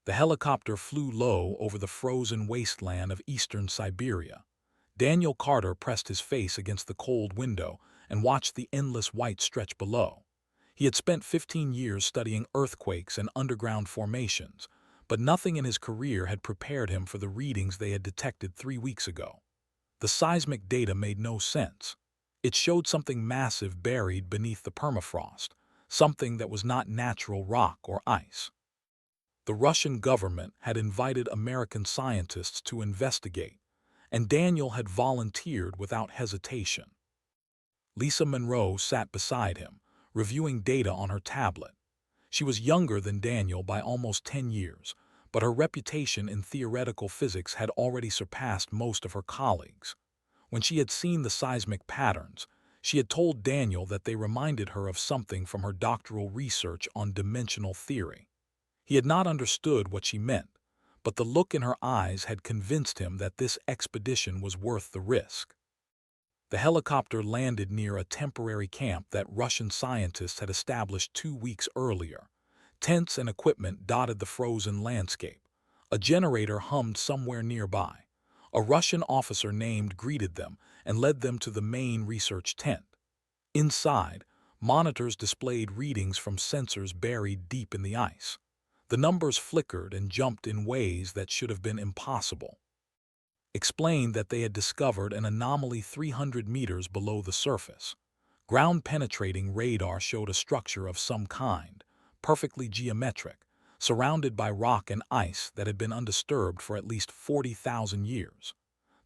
The helicopter flew low over the frozen wasteland of eastern Siberia. Daniel Carter pressed his face against the cold window and watched the endless white stretch below. He had spent 15 years studying earthquakes and underground formations, but nothing in his career had prepared him for the readings they had detected 3 weeks ago. The seismic data made no sense. It showed something massive buried beneath the permafrost, something that was not natural rock or ice. The Russian government had invited American scientists to investigate, and Daniel had volunteered without hesitation. Lisa Monroe sat beside him, reviewing data on her tablet. She was younger than Daniel by almost 10 years, but her reputation in theoretical physics had already surpassed most of her colleagues. When she had seen the seismic patterns, she had told Daniel that they reminded her of something from her doctoral research on dimensional theory. He had not understood what she meant, but the look in her eyes had convinced him that this expedition was worth the risk. The helicopter landed near a temporary camp that Russian scientists had established 2 weeks earlier. Tents and equipment dotted the frozen landscape. A generator hummed somewhere nearby. A Russian officer named greeted them and led them to the main research tent. Inside, monitors displayed readings from sensors buried deep in the ice. The numbers flickered and jumped in ways that should have been impossible. Explained that they had discovered an anomaly 300 meters below the surface. Ground-penetrating radar showed a structure of some kind, perfectly geometric, surrounded by rock and ice that had been undisturbed for at least 40,000 years.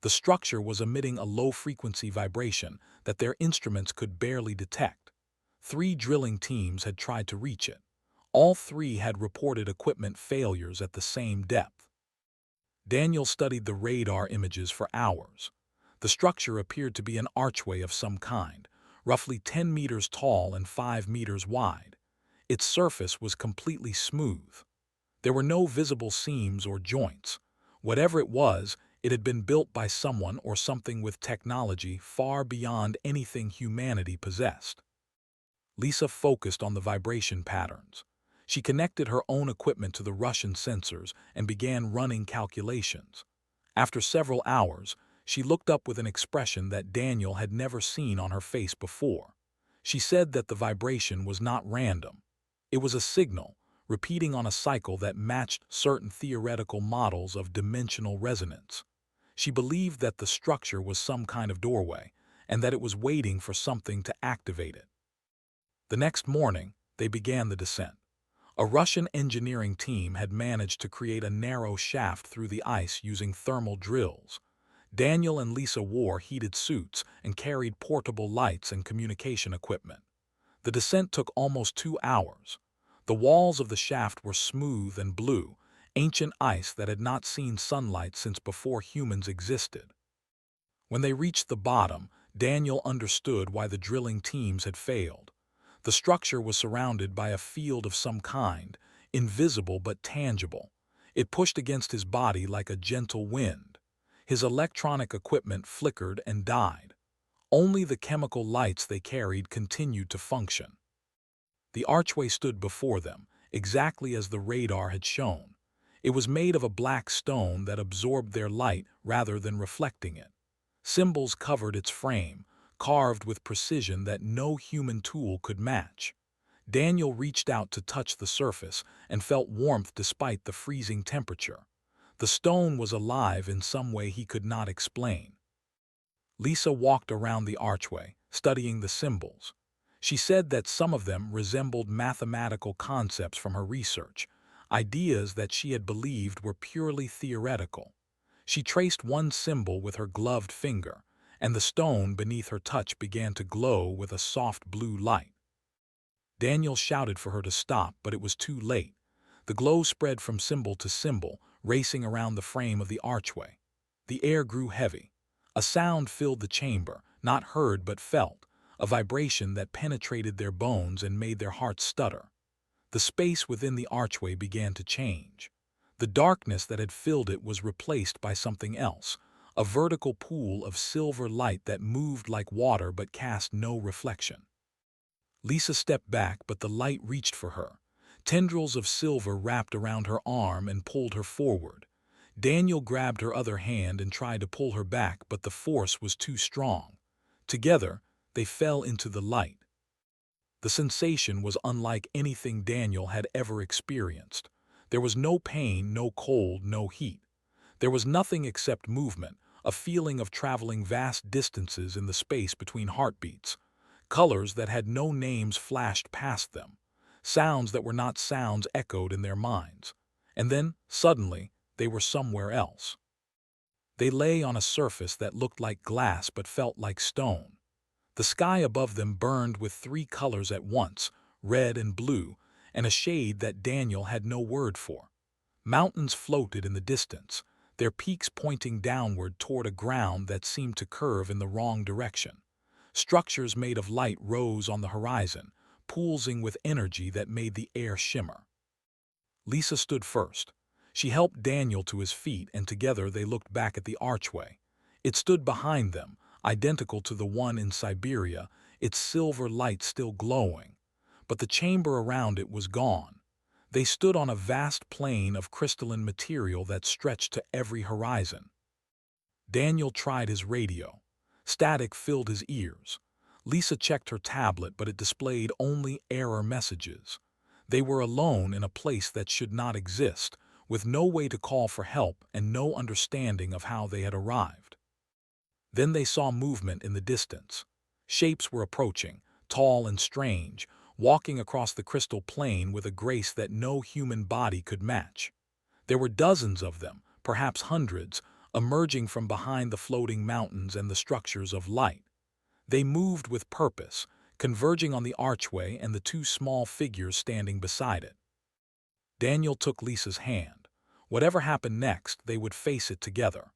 The structure was emitting a low-frequency vibration that their instruments could barely detect. 3 drilling teams had tried to reach it. All 3 had reported equipment failures at the same depth. Daniel studied the radar images for hours. The structure appeared to be an archway of some kind, roughly 10 meters tall and 5 meters wide. Its surface was completely smooth. There were no visible seams or joints. Whatever it was, it had been built by someone or something with technology far beyond anything humanity possessed. Lisa focused on the vibration patterns. She connected her own equipment to the Russian sensors and began running calculations. After several hours, she looked up with an expression that Daniel had never seen on her face before. She said that the vibration was not random. It was a signal, repeating on a cycle that matched certain theoretical models of dimensional resonance. She believed that the structure was some kind of doorway, and that it was waiting for something to activate it. The next morning, they began the descent. A Russian engineering team had managed to create a narrow shaft through the ice using thermal drills. Daniel and Lisa wore heated suits and carried portable lights and communication equipment. The descent took almost 2 hours. The walls of the shaft were smooth and blue, ancient ice that had not seen sunlight since before humans existed. When they reached the bottom, Daniel understood why the drilling teams had failed. The structure was surrounded by a field of some kind, invisible but tangible. It pushed against his body like a gentle wind. His electronic equipment flickered and died. Only the chemical lights they carried continued to function. The archway stood before them, exactly as the radar had shown. It was made of a black stone that absorbed their light rather than reflecting it. Symbols covered its frame, carved with precision that no human tool could match. Daniel reached out to touch the surface and felt warmth despite the freezing temperature. The stone was alive in some way he could not explain. Lisa walked around the archway, studying the symbols. She said that some of them resembled mathematical concepts from her research, ideas that she had believed were purely theoretical. She traced one symbol with her gloved finger, and the stone beneath her touch began to glow with a soft blue light. Daniel shouted for her to stop, but it was too late. The glow spread from symbol to symbol, racing around the frame of the archway. The air grew heavy. A sound filled the chamber, not heard but felt, a vibration that penetrated their bones and made their hearts stutter. The space within the archway began to change. The darkness that had filled it was replaced by something else, a vertical pool of silver light that moved like water but cast no reflection. Lisa stepped back, but the light reached for her. Tendrils of silver wrapped around her arm and pulled her forward. Daniel grabbed her other hand and tried to pull her back, but the force was too strong. Together, they fell into the light. The sensation was unlike anything Daniel had ever experienced. There was no pain, no cold, no heat. There was nothing except movement, a feeling of traveling vast distances in the space between heartbeats. Colors that had no names flashed past them. Sounds that were not sounds echoed in their minds. And then, suddenly, they were somewhere else. They lay on a surface that looked like glass but felt like stone. The sky above them burned with three colors at once, red and blue, and a shade that Daniel had no word for. Mountains floated in the distance, their peaks pointing downward toward a ground that seemed to curve in the wrong direction. Structures made of light rose on the horizon, pulsing with energy that made the air shimmer. Lisa stood first. She helped Daniel to his feet, and together they looked back at the archway. It stood behind them, identical to the one in Siberia, its silver light still glowing. But the chamber around it was gone. They stood on a vast plain of crystalline material that stretched to every horizon. Daniel tried his radio. Static filled his ears. Lisa checked her tablet, but it displayed only error messages. They were alone in a place that should not exist, with no way to call for help and no understanding of how they had arrived. Then they saw movement in the distance. Shapes were approaching, tall and strange, walking across the crystal plain with a grace that no human body could match. There were dozens of them, perhaps hundreds, emerging from behind the floating mountains and the structures of light. They moved with purpose, converging on the archway and the two small figures standing beside it. Daniel took Lisa's hand. Whatever happened next, they would face it together.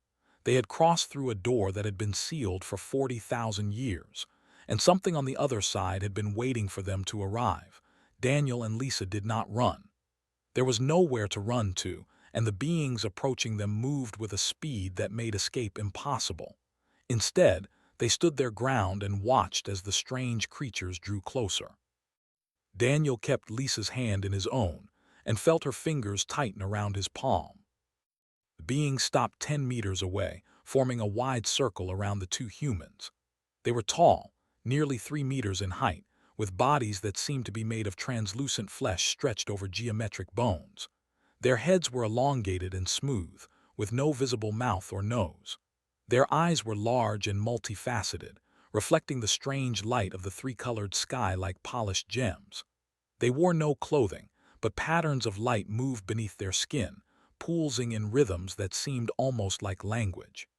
They had crossed through a door that had been sealed for 40,000 years, and something on the other side had been waiting for them to arrive. Daniel and Lisa did not run. There was nowhere to run to, and the beings approaching them moved with a speed that made escape impossible. Instead, they stood their ground and watched as the strange creatures drew closer. Daniel kept Lisa's hand in his own and felt her fingers tighten around his palm. The beings stopped 10 meters away, forming a wide circle around the two humans. They were tall, nearly 3 meters in height, with bodies that seemed to be made of translucent flesh stretched over geometric bones. Their heads were elongated and smooth, with no visible mouth or nose. Their eyes were large and multifaceted, reflecting the strange light of the three-colored sky like polished gems. They wore no clothing, but patterns of light moved beneath their skin, pulsing in rhythms that seemed almost like language.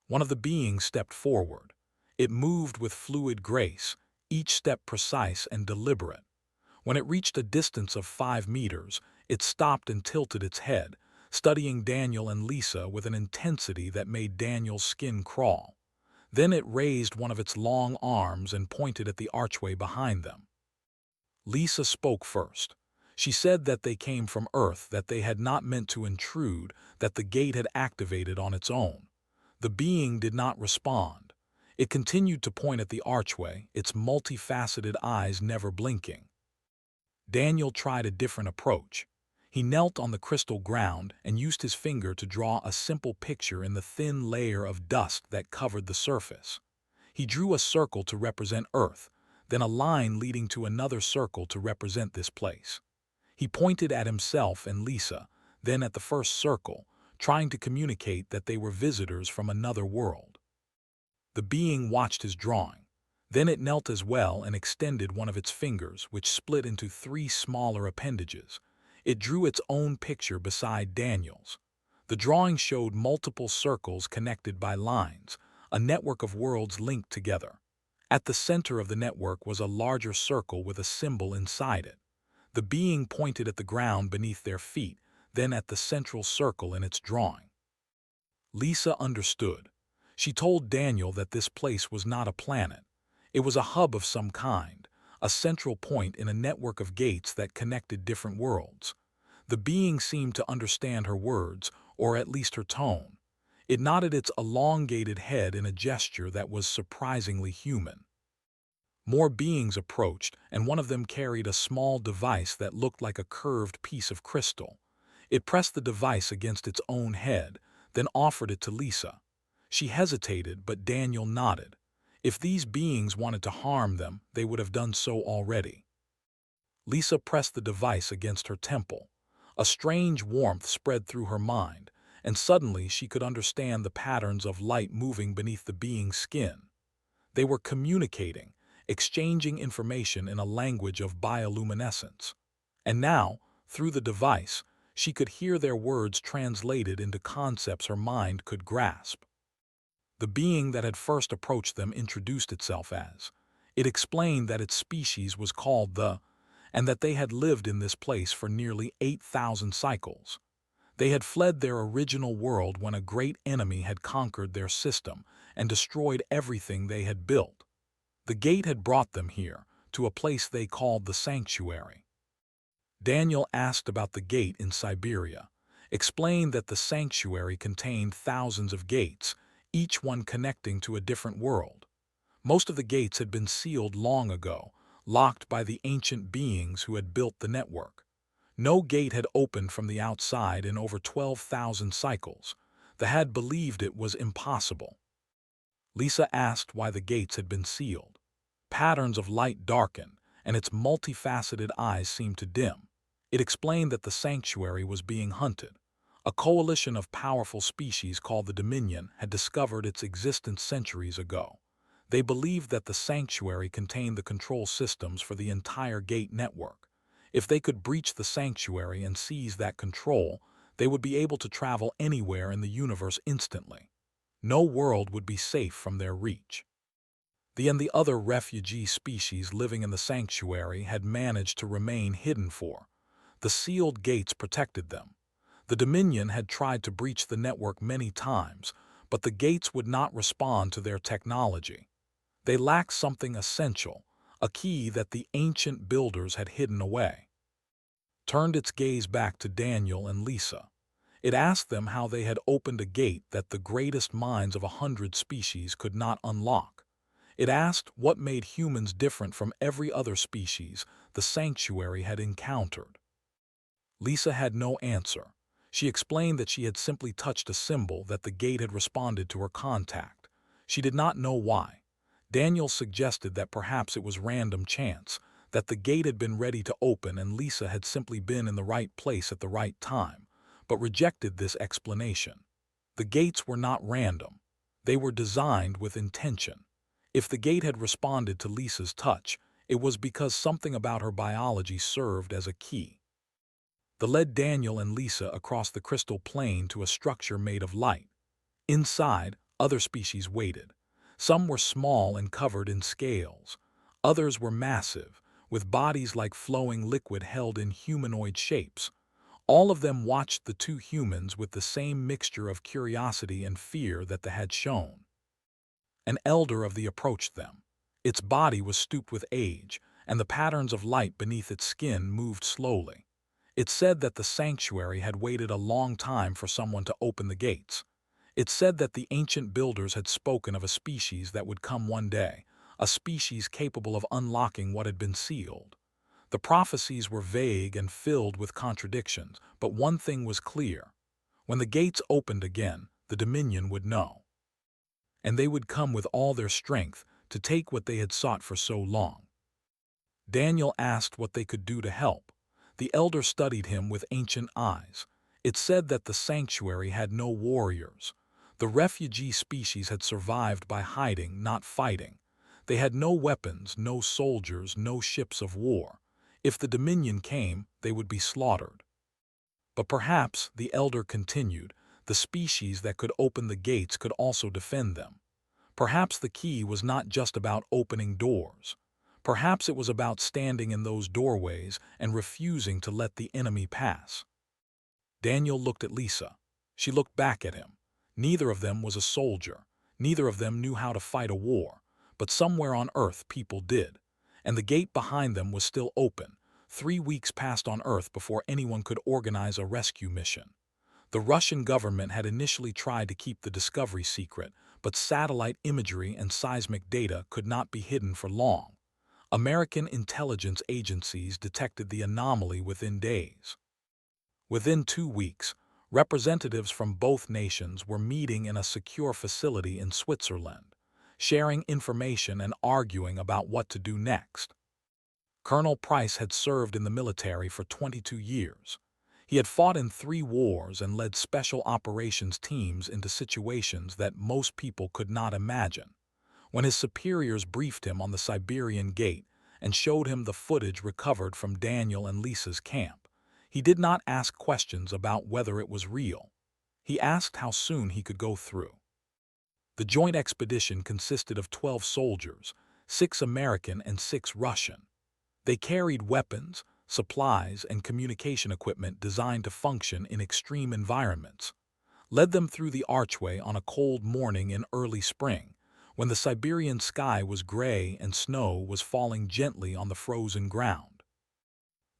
One of the beings stepped forward. It moved with fluid grace, each step precise and deliberate. When it reached a distance of 5 meters, it stopped and tilted its head, studying Daniel and Lisa with an intensity that made Daniel's skin crawl. Then it raised one of its long arms and pointed at the archway behind them. Lisa spoke first. She said that they came from Earth, that they had not meant to intrude, that the gate had activated on its own. The being did not respond. It continued to point at the archway, its multifaceted eyes never blinking. Daniel tried a different approach. He knelt on the crystal ground and used his finger to draw a simple picture in the thin layer of dust that covered the surface. He drew a circle to represent Earth, then a line leading to another circle to represent this place. He pointed at himself and Lisa, then at the first circle, trying to communicate that they were visitors from another world. The being watched his drawing. Then it knelt as well and extended one of its fingers, which split into 3 smaller appendages. It drew its own picture beside Daniel's. The drawing showed multiple circles connected by lines, a network of worlds linked together. At the center of the network was a larger circle with a symbol inside it. The being pointed at the ground beneath their feet, then at the central circle in its drawing. Lisa understood. She told Daniel that this place was not a planet. It was a hub of some kind, a central point in a network of gates that connected different worlds. The being seemed to understand her words, or at least her tone. It nodded its elongated head in a gesture that was surprisingly human. More beings approached, and one of them carried a small device that looked like a curved piece of crystal. It pressed the device against its own head, then offered it to Lisa. She hesitated, but Daniel nodded. If these beings wanted to harm them, they would have done so already. Lisa pressed the device against her temple. A strange warmth spread through her mind, and suddenly she could understand the patterns of light moving beneath the being's skin. They were communicating, exchanging information in a language of bioluminescence. And now, through the device, she could hear their words translated into concepts her mind could grasp. The being that had first approached them introduced itself as. It explained that its species was called and that they had lived in this place for nearly 8,000 cycles. They had fled their original world when a great enemy had conquered their system and destroyed everything they had built. The gate had brought them here, to a place they called the Sanctuary. Daniel asked about the gate in Siberia, explained that the Sanctuary contained thousands of gates, each one connecting to a different world. Most of the gates had been sealed long ago, locked by the ancient beings who had built the network. No gate had opened from the outside in over 12,000 cycles. The had believed it was impossible. Lisa asked why the gates had been sealed. Patterns of light darkened, and its multifaceted eyes seemed to dim. It explained that the sanctuary was being hunted. A coalition of powerful species called the Dominion had discovered its existence centuries ago. They believed that the sanctuary contained the control systems for the entire gate network. If they could breach the sanctuary and seize that control, they would be able to travel anywhere in the universe instantly. No world would be safe from their reach. The other refugee species living in the sanctuary had managed to remain hidden for. The sealed gates protected them. The Dominion had tried to breach the network many times, but the gates would not respond to their technology. They lacked something essential, a key that the ancient builders had hidden away. Turned its gaze back to Daniel and Lisa. It asked them how they had opened a gate that the greatest minds of 100 species could not unlock. It asked what made humans different from every other species the sanctuary had encountered. Lisa had no answer. She explained that she had simply touched a symbol that the gate had responded to her contact. She did not know why. Daniel suggested that perhaps it was random chance, that the gate had been ready to open and Lisa had simply been in the right place at the right time, but rejected this explanation. The gates were not random. They were designed with intention. If the gate had responded to Lisa's touch, it was because something about her biology served as a key. They led Daniel and Lisa across the crystal plain to a structure made of light. Inside, other species waited. Some were small and covered in scales. Others were massive, with bodies like flowing liquid held in humanoid shapes. All of them watched the two humans with the same mixture of curiosity and fear that they had shown. An elder of the approached them. Its body was stooped with age, and the patterns of light beneath its skin moved slowly. It said that the sanctuary had waited a long time for someone to open the gates. It said that the ancient builders had spoken of a species that would come one day, a species capable of unlocking what had been sealed. The prophecies were vague and filled with contradictions, but one thing was clear. When the gates opened again, the Dominion would know. And they would come with all their strength to take what they had sought for so long. Daniel asked what they could do to help. The elder studied him with ancient eyes. It said that the sanctuary had no warriors. The refugee species had survived by hiding, not fighting. They had no weapons, no soldiers, no ships of war. If the Dominion came, they would be slaughtered. But perhaps, the elder continued, the species that could open the gates could also defend them. Perhaps the key was not just about opening doors. Perhaps it was about standing in those doorways and refusing to let the enemy pass. Daniel looked at Lisa. She looked back at him. Neither of them was a soldier. Neither of them knew how to fight a war. But somewhere on Earth people did. And the gate behind them was still open. 3 weeks passed on Earth before anyone could organize a rescue mission. The Russian government had initially tried to keep the discovery secret, but satellite imagery and seismic data could not be hidden for long. American intelligence agencies detected the anomaly within days. Within 2 weeks, representatives from both nations were meeting in a secure facility in Switzerland, sharing information and arguing about what to do next. Colonel Price had served in the military for 22 years. He had fought in 3 wars and led special operations teams into situations that most people could not imagine. When his superiors briefed him on the Siberian Gate and showed him the footage recovered from Daniel and Lisa's camp, he did not ask questions about whether it was real. He asked how soon he could go through. The joint expedition consisted of 12 soldiers, 6 American and 6 Russian. They carried weapons, supplies, and communication equipment designed to function in extreme environments. Led them through the archway on a cold morning in early spring, when the Siberian sky was gray and snow was falling gently on the frozen ground.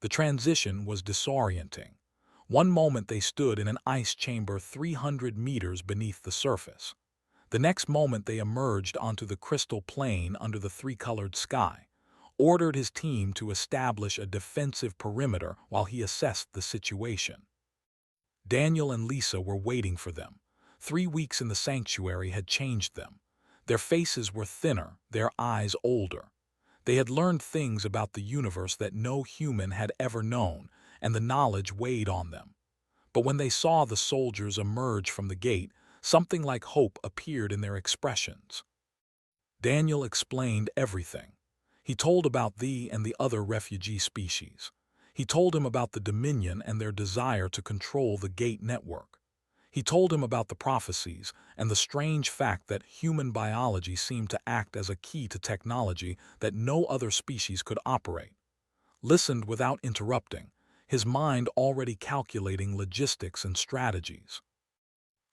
The transition was disorienting. One moment they stood in an ice chamber 300 meters beneath the surface. The next moment they emerged onto the crystal plain under the three-colored sky, ordered his team to establish a defensive perimeter while he assessed the situation. Daniel and Lisa were waiting for them. 3 weeks in the sanctuary had changed them. Their faces were thinner, their eyes older. They had learned things about the universe that no human had ever known, and the knowledge weighed on them. But when they saw the soldiers emerge from the gate, something like hope appeared in their expressions. Daniel explained everything. He told about thee and the other refugee species. He told him about the Dominion and their desire to control the gate network. He told him about the prophecies and the strange fact that human biology seemed to act as a key to technology that no other species could operate. Listened without interrupting, his mind already calculating logistics and strategies.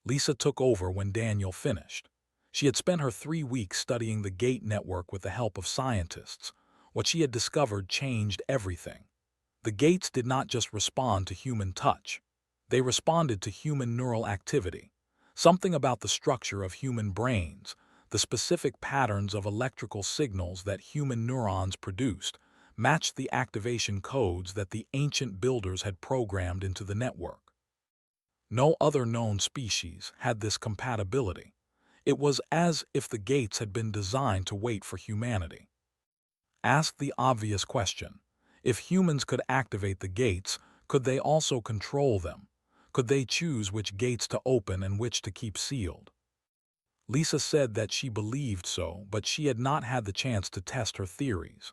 Lisa took over when Daniel finished. She had spent her 3 weeks studying the gate network with the help of scientists. What she had discovered changed everything. The gates did not just respond to human touch. They responded to human neural activity. Something about the structure of human brains, the specific patterns of electrical signals that human neurons produced, matched the activation codes that the ancient builders had programmed into the network. No other known species had this compatibility. It was as if the gates had been designed to wait for humanity. Ask the obvious question. If humans could activate the gates, could they also control them? Could they choose which gates to open and which to keep sealed? Lisa said that she believed so, but she had not had the chance to test her theories.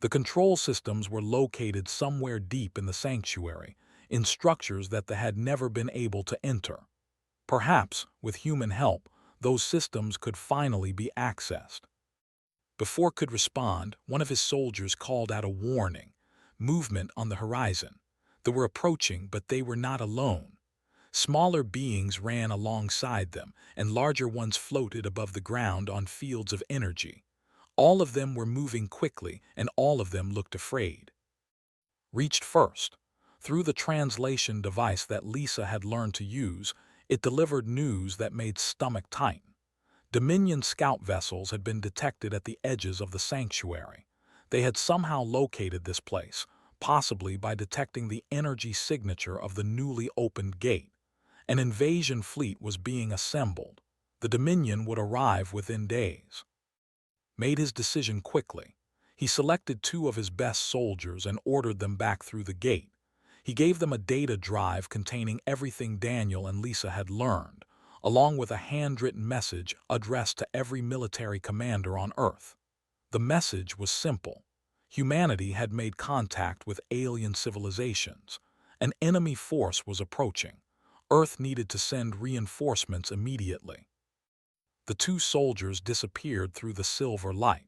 The control systems were located somewhere deep in the sanctuary, in structures that they had never been able to enter. Perhaps, with human help, those systems could finally be accessed. Before could respond, one of his soldiers called out a warning. Movement on the horizon. They were approaching, but they were not alone. Smaller beings ran alongside them, and larger ones floated above the ground on fields of energy. All of them were moving quickly, and all of them looked afraid. Reached first. Through the translation device that Lisa had learned to use, it delivered news that made stomach tighten. Dominion scout vessels had been detected at the edges of the sanctuary. They had somehow located this place, possibly by detecting the energy signature of the newly opened gate. An invasion fleet was being assembled. The Dominion would arrive within days. Made his decision quickly. He selected 2 of his best soldiers and ordered them back through the gate. He gave them a data drive containing everything Daniel and Lisa had learned, along with a handwritten message addressed to every military commander on Earth. The message was simple. Humanity had made contact with alien civilizations. An enemy force was approaching. Earth needed to send reinforcements immediately. The 2 soldiers disappeared through the silver light.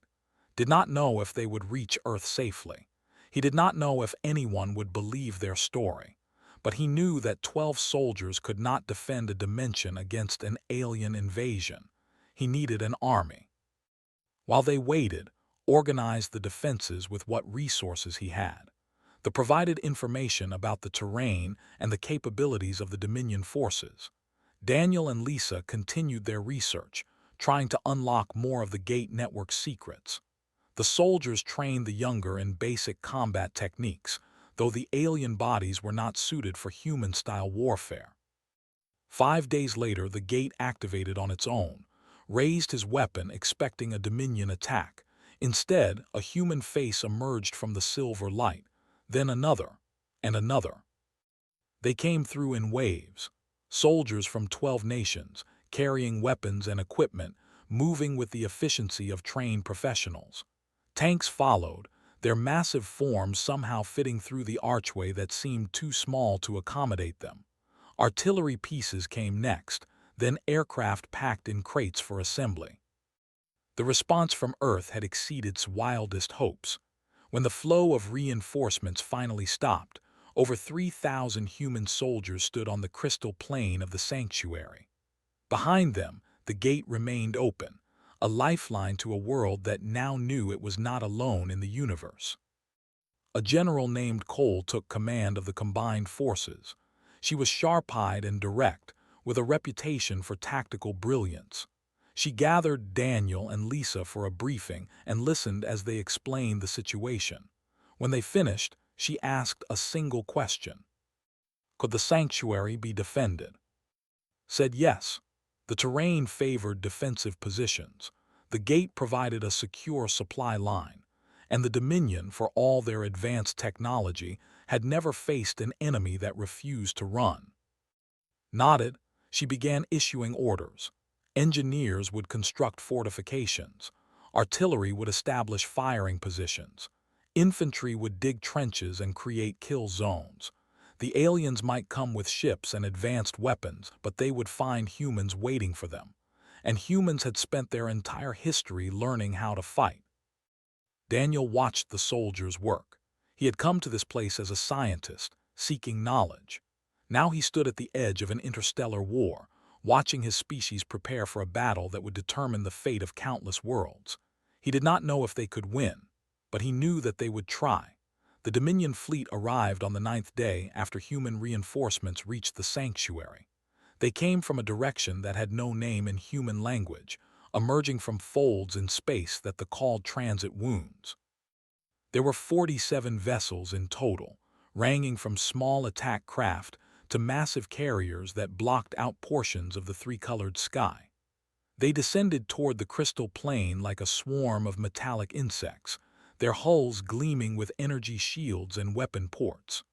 Did not know if they would reach Earth safely. He did not know if anyone would believe their story. But he knew that 12 soldiers could not defend a dimension against an alien invasion. He needed an army. While they waited, organized the defenses with what resources he had. They provided information about the terrain and the capabilities of the Dominion forces. Daniel and Lisa continued their research, trying to unlock more of the gate network secrets. The soldiers trained the younger in basic combat techniques, though the alien bodies were not suited for human-style warfare. 5 days later, the gate activated on its own, raised his weapon expecting a Dominion attack. Instead, a human face emerged from the silver light, then another, and another. They came through in waves, soldiers from 12 nations, carrying weapons and equipment, moving with the efficiency of trained professionals. Tanks followed, their massive forms somehow fitting through the archway that seemed too small to accommodate them. Artillery pieces came next, then aircraft packed in crates for assembly. The response from Earth had exceeded its wildest hopes. When the flow of reinforcements finally stopped, over 3,000 human soldiers stood on the crystal plain of the sanctuary. Behind them, the gate remained open, a lifeline to a world that now knew it was not alone in the universe. A general named Cole took command of the combined forces. She was sharp-eyed and direct, with a reputation for tactical brilliance. She gathered Daniel and Lisa for a briefing and listened as they explained the situation. When they finished, she asked a single question. Could the sanctuary be defended? Said yes. The terrain favored defensive positions. The gate provided a secure supply line, and the Dominion, for all their advanced technology, had never faced an enemy that refused to run. Nodded, she began issuing orders. Engineers would construct fortifications. Artillery would establish firing positions. Infantry would dig trenches and create kill zones. The aliens might come with ships and advanced weapons, but they would find humans waiting for them. And humans had spent their entire history learning how to fight. Daniel watched the soldiers work. He had come to this place as a scientist, seeking knowledge. Now he stood at the edge of an interstellar war, watching his species prepare for a battle that would determine the fate of countless worlds. He did not know if they could win, but he knew that they would try. The Dominion fleet arrived on the 9th day after human reinforcements reached the sanctuary. They came from a direction that had no name in human language, emerging from folds in space that they called transit wounds. There were 47 vessels in total, ranging from small attack craft to massive carriers that blocked out portions of the three-colored sky. They descended toward the crystal plain like a swarm of metallic insects, their hulls gleaming with energy shields and weapon ports.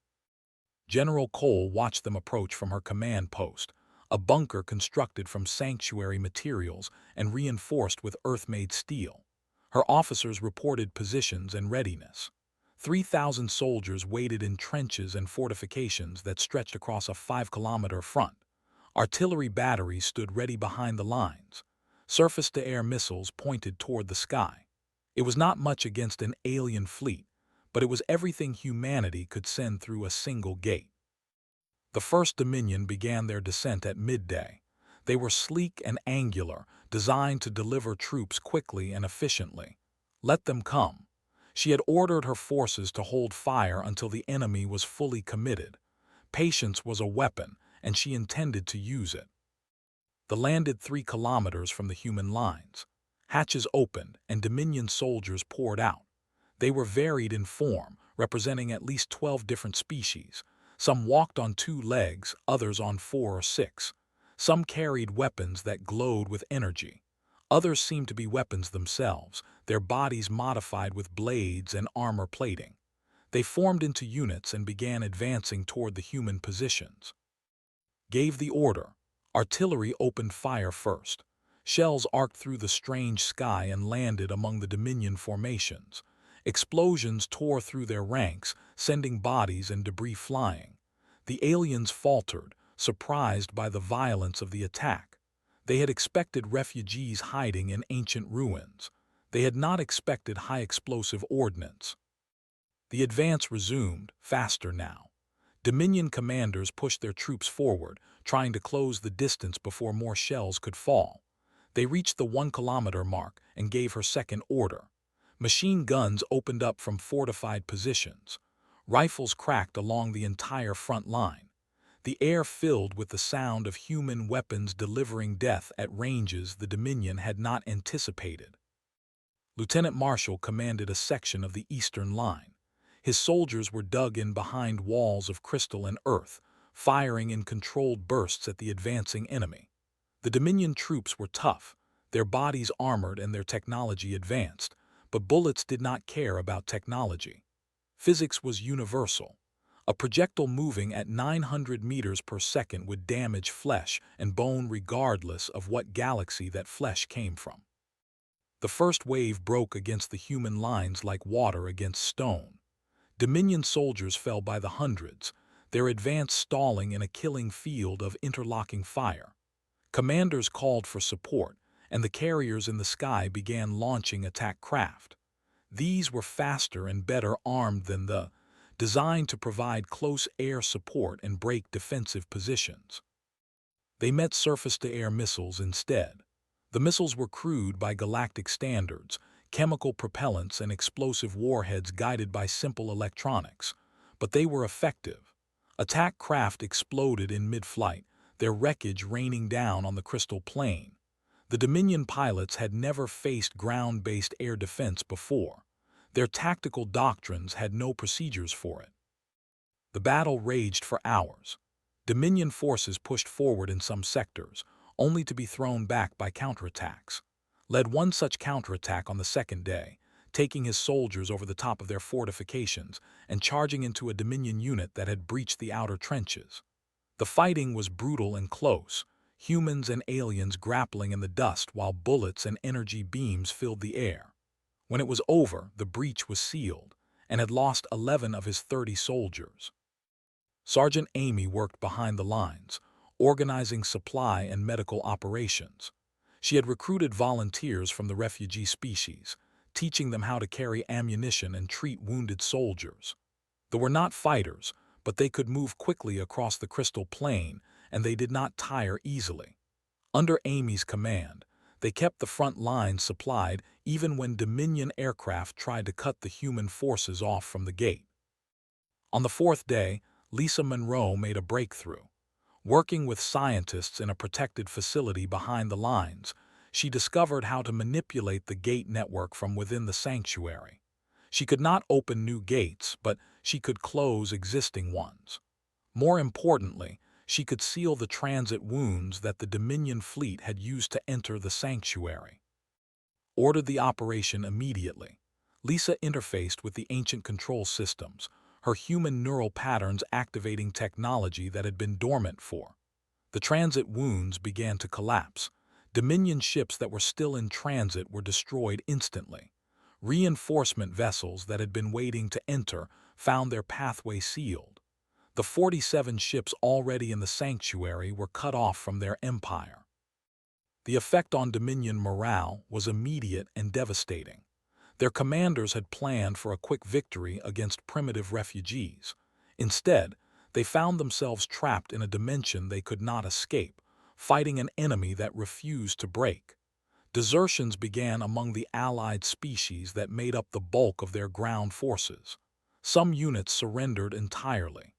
General Cole watched them approach from her command post, a bunker constructed from sanctuary materials and reinforced with Earth-made steel. Her officers reported positions and readiness. 3,000 soldiers waited in trenches and fortifications that stretched across a 5-kilometer front. Artillery batteries stood ready behind the lines. Surface-to-air missiles pointed toward the sky. It was not much against an alien fleet, but it was everything humanity could send through a single gate. The First Dominion began their descent at midday. They were sleek and angular, designed to deliver troops quickly and efficiently. Let them come. She had ordered her forces to hold fire until the enemy was fully committed. Patience was a weapon, and she intended to use it. They landed 3 kilometers from the human lines. Hatches opened, and Dominion soldiers poured out. They were varied in form, representing at least 12 different species. Some walked on 2 legs, others on 4 or 6. Some carried weapons that glowed with energy. Others seemed to be weapons themselves, their bodies modified with blades and armor plating. They formed into units and began advancing toward the human positions. Gave the order. Artillery opened fire first. Shells arced through the strange sky and landed among the Dominion formations. Explosions tore through their ranks, sending bodies and debris flying. The aliens faltered, surprised by the violence of the attack. They had expected refugees hiding in ancient ruins. They had not expected high-explosive ordnance. The advance resumed, faster now. Dominion commanders pushed their troops forward, trying to close the distance before more shells could fall. They reached the 1-kilometer mark and gave her second order. Machine guns opened up from fortified positions. Rifles cracked along the entire front line. The air filled with the sound of human weapons delivering death at ranges the Dominion had not anticipated. Lieutenant Marshall commanded a section of the Eastern Line. His soldiers were dug in behind walls of crystal and earth, firing in controlled bursts at the advancing enemy. The Dominion troops were tough, their bodies armored and their technology advanced, but bullets did not care about technology. Physics was universal. A projectile moving at 900 meters per second would damage flesh and bone regardless of what galaxy that flesh came from. The first wave broke against the human lines like water against stone. Dominion soldiers fell by the hundreds, their advance stalling in a killing field of interlocking fire. Commanders called for support, and the carriers in the sky began launching attack craft. These were faster and better armed than the, designed to provide close air support and break defensive positions. They met surface-to-air missiles instead. The missiles were crewed by galactic standards, chemical propellants and explosive warheads guided by simple electronics, but they were effective. Attack craft exploded in mid-flight, their wreckage raining down on the crystal plain. The Dominion pilots had never faced ground-based air defense before. Their tactical doctrines had no procedures for it. The battle raged for hours. Dominion forces pushed forward in some sectors, only to be thrown back by counterattacks. Led one such counterattack on the second day, taking his soldiers over the top of their fortifications and charging into a Dominion unit that had breached the outer trenches. The fighting was brutal and close, humans and aliens grappling in the dust while bullets and energy beams filled the air. When it was over, the breach was sealed, and had lost 11 of his 30 soldiers. Sergeant Amy worked behind the lines, organizing supply and medical operations. She had recruited volunteers from the refugee species, teaching them how to carry ammunition and treat wounded soldiers. They were not fighters, but they could move quickly across the crystal plain, and they did not tire easily. Under Amy's command, they kept the front lines supplied even when Dominion aircraft tried to cut the human forces off from the gate. On the fourth day, Lisa Monroe made a breakthrough. Working with scientists in a protected facility behind the lines, she discovered how to manipulate the gate network from within the sanctuary. She could not open new gates, but she could close existing ones. More importantly, she could seal the transit wounds that the Dominion fleet had used to enter the sanctuary. Ordered the operation immediately. Lisa interfaced with the ancient control systems, her human neural patterns activating technology that had been dormant for. The transit wounds began to collapse. Dominion ships that were still in transit were destroyed instantly. Reinforcement vessels that had been waiting to enter found their pathway sealed. The 47 ships already in the sanctuary were cut off from their empire. The effect on Dominion morale was immediate and devastating. Their commanders had planned for a quick victory against primitive refugees. Instead, they found themselves trapped in a dimension they could not escape, fighting an enemy that refused to break. Desertions began among the allied species that made up the bulk of their ground forces. Some units surrendered entirely.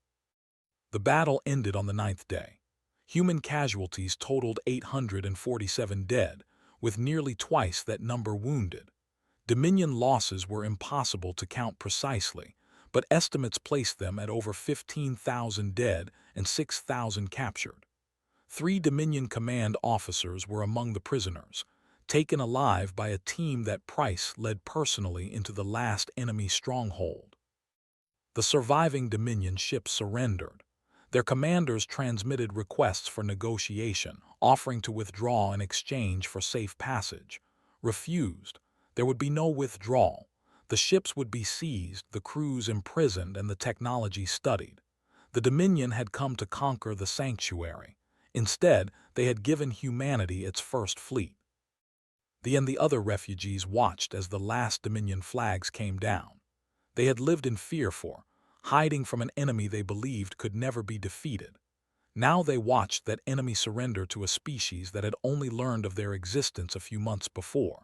The battle ended on the 9th day. Human casualties totaled 847 dead, with nearly twice that number wounded. Dominion losses were impossible to count precisely, but estimates placed them at over 15,000 dead and 6,000 captured. 3 Dominion command officers were among the prisoners, taken alive by a team that Price led personally into the last enemy stronghold. The surviving Dominion ships surrendered. Their commanders transmitted requests for negotiation, offering to withdraw in exchange for safe passage. Refused. There would be no withdrawal. The ships would be seized, the crews imprisoned, and the technology studied. The Dominion had come to conquer the sanctuary. Instead, they had given humanity its first fleet. The other refugees watched as the last Dominion flags came down. They had lived in fear for, hiding from an enemy they believed could never be defeated. Now they watched that enemy surrender to a species that had only learned of their existence a few months before.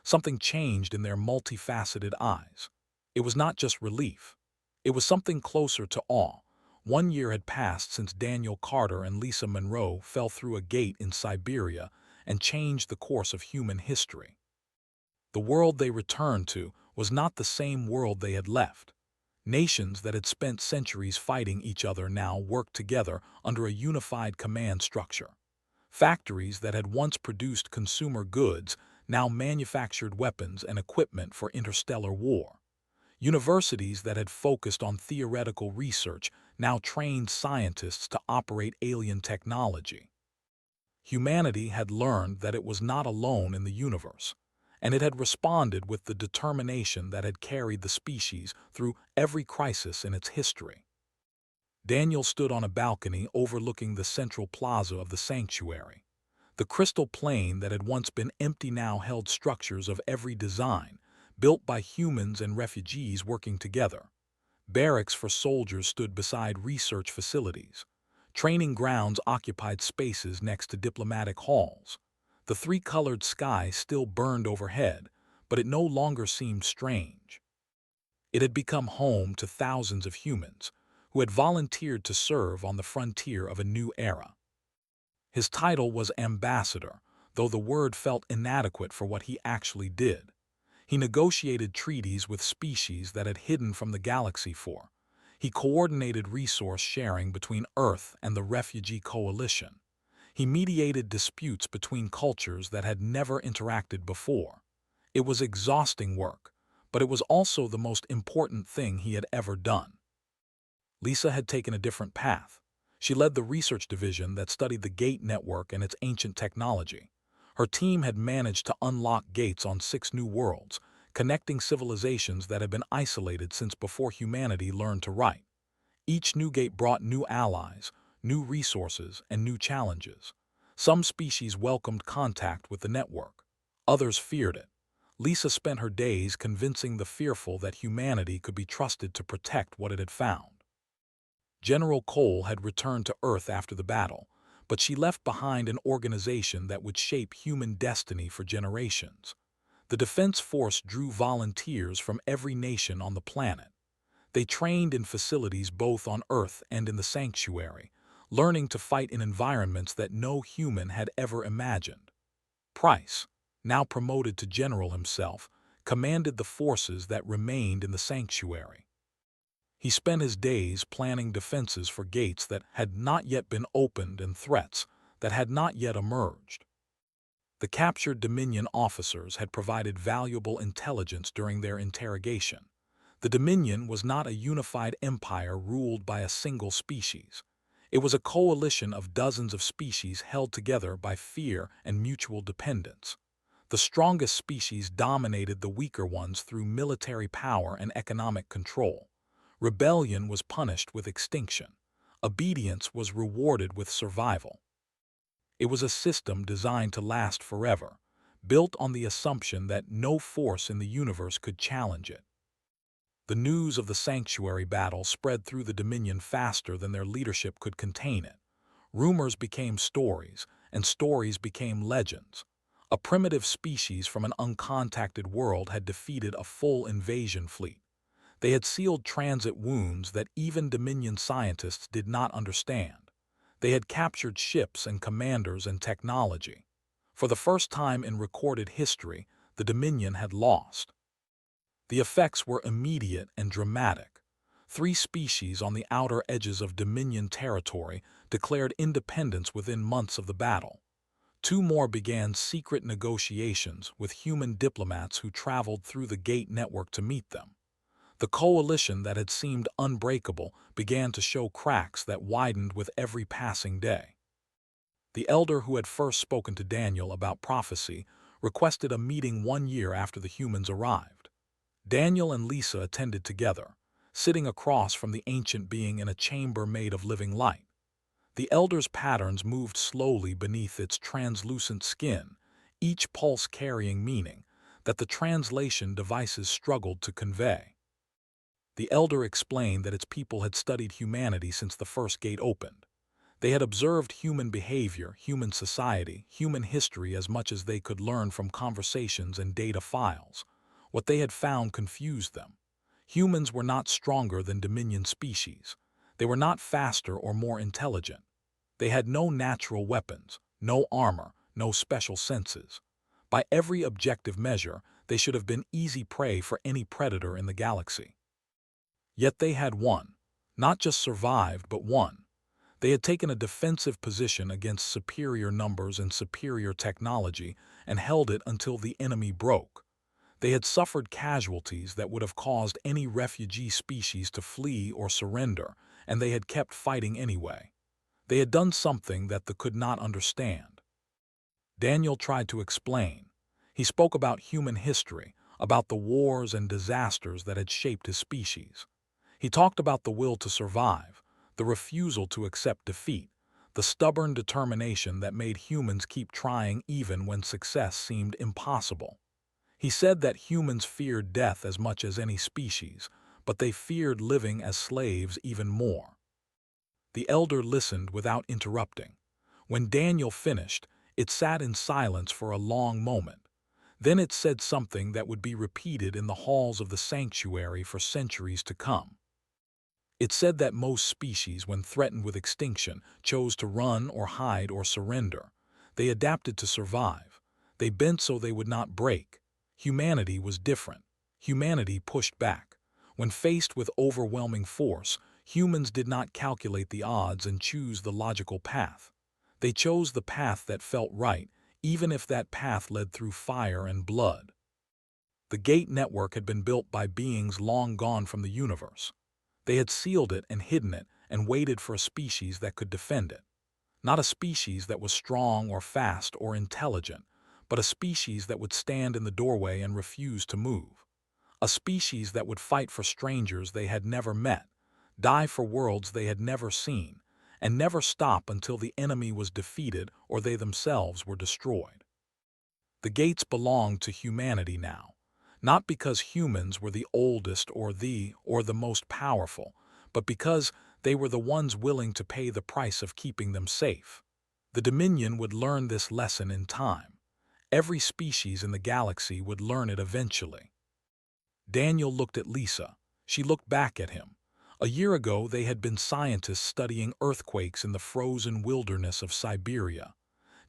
Something changed in their multifaceted eyes. It was not just relief. It was something closer to awe. 1 year had passed since Daniel Carter and Lisa Monroe fell through a gate in Siberia and changed the course of human history. The world they returned to was not the same world they had left. Nations that had spent centuries fighting each other now worked together under a unified command structure. Factories that had once produced consumer goods now manufactured weapons and equipment for interstellar war. Universities that had focused on theoretical research now trained scientists to operate alien technology. Humanity had learned that it was not alone in the universe, and it had responded with the determination that had carried the species through every crisis in its history. Daniel stood on a balcony overlooking the central plaza of the sanctuary. The crystal plain that had once been empty now held structures of every design, built by humans and refugees working together. Barracks for soldiers stood beside research facilities. Training grounds occupied spaces next to diplomatic halls. The three-colored sky still burned overhead, but it no longer seemed strange. It had become home to thousands of humans who had volunteered to serve on the frontier of a new era. His title was ambassador, though the word felt inadequate for what he actually did. He negotiated treaties with species that had hidden from the galaxy for. He coordinated resource sharing between Earth and the refugee coalition. He mediated disputes between cultures that had never interacted before. It was exhausting work, but it was also the most important thing he had ever done. Lisa had taken a different path. She led the research division that studied the gate network and its ancient technology. Her team had managed to unlock gates on 6 new worlds, connecting civilizations that had been isolated since before humanity learned to write. Each new gate brought new allies, new resources, and new challenges. Some species welcomed contact with the network. Others feared it. Lisa spent her days convincing the fearful that humanity could be trusted to protect what it had found. General Cole had returned to Earth after the battle, but she left behind an organization that would shape human destiny for generations. The Defense Force drew volunteers from every nation on the planet. They trained in facilities both on Earth and in the sanctuary, learning to fight in environments that no human had ever imagined. Price, now promoted to general himself, commanded the forces that remained in the sanctuary. He spent his days planning defenses for gates that had not yet been opened and threats that had not yet emerged. The captured Dominion officers had provided valuable intelligence during their interrogation. The Dominion was not a unified empire ruled by a single species. It was a coalition of dozens of species held together by fear and mutual dependence. The strongest species dominated the weaker ones through military power and economic control. Rebellion was punished with extinction. Obedience was rewarded with survival. It was a system designed to last forever, built on the assumption that no force in the universe could challenge it. The news of the sanctuary battle spread through the Dominion faster than their leadership could contain it. Rumors became stories, and stories became legends. A primitive species from an uncontacted world had defeated a full invasion fleet. They had sealed transit wounds that even Dominion scientists did not understand. They had captured ships and commanders and technology. For the first time in recorded history, the Dominion had lost. The effects were immediate and dramatic. 3 species on the outer edges of Dominion territory declared independence within months of the battle. 2 more began secret negotiations with human diplomats who traveled through the gate network to meet them. The coalition that had seemed unbreakable began to show cracks that widened with every passing day. The elder who had first spoken to Daniel about prophecy requested a meeting 1 year after the humans arrived. Daniel and Lisa attended together, sitting across from the ancient being in a chamber made of living light. The elder's patterns moved slowly beneath its translucent skin, each pulse carrying meaning that the translation devices struggled to convey. The elder explained that its people had studied humanity since the first gate opened. They had observed human behavior, human society, human history as much as they could learn from conversations and data files. What they had found confused them. Humans were not stronger than Dominion species. They were not faster or more intelligent. They had no natural weapons, no armor, no special senses. By every objective measure, They should have been easy prey for any predator in the galaxy. Yet they had won. Not just survived, but won. They had taken a defensive position against superior numbers and superior technology and held it until the enemy broke. They had suffered casualties that would have caused any refugee species to flee or surrender, and they had kept fighting anyway. They had done something that the could not understand. Daniel tried to explain. He spoke about human history, about the wars and disasters that had shaped his species. He talked about the will to survive, the refusal to accept defeat, the stubborn determination that made humans keep trying even when success seemed impossible. He said that humans feared death as much as any species, but they feared living as slaves even more. The elder listened without interrupting. When Daniel finished, it sat in silence for a long moment. Then it said something that would be repeated in the halls of the sanctuary for centuries to come. It said that most species, when threatened with extinction, chose to run or hide or surrender. They adapted to survive. They bent so they would not break. Humanity was different. Humanity pushed back. When faced with overwhelming force, humans did not calculate the odds and choose the logical path. They chose the path that felt right, even if that path led through fire and blood. The gate network had been built by beings long gone from the universe. They had sealed it and hidden it and waited for a species that could defend it. Not a species that was strong or fast or intelligent, but a species that would stand in the doorway and refuse to move. A species that would fight for strangers they had never met, die for worlds they had never seen, and never stop until the enemy was defeated or they themselves were destroyed. The gates belonged to humanity now, not because humans were the oldest or the most powerful, but because they were the ones willing to pay the price of keeping them safe. The Dominion would learn this lesson in time. Every species in the galaxy would learn it eventually. Daniel looked at Lisa. She looked back at him. A year ago, they had been scientists studying earthquakes in the frozen wilderness of Siberia.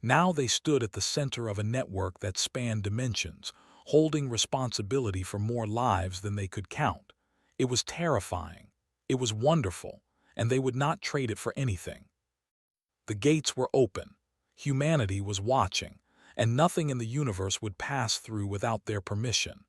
Now they stood at the center of a network that spanned dimensions, holding responsibility for more lives than they could count. It was terrifying. It was wonderful, and they would not trade it for anything. The gates were open. Humanity was watching, and nothing in the universe would pass through without their permission.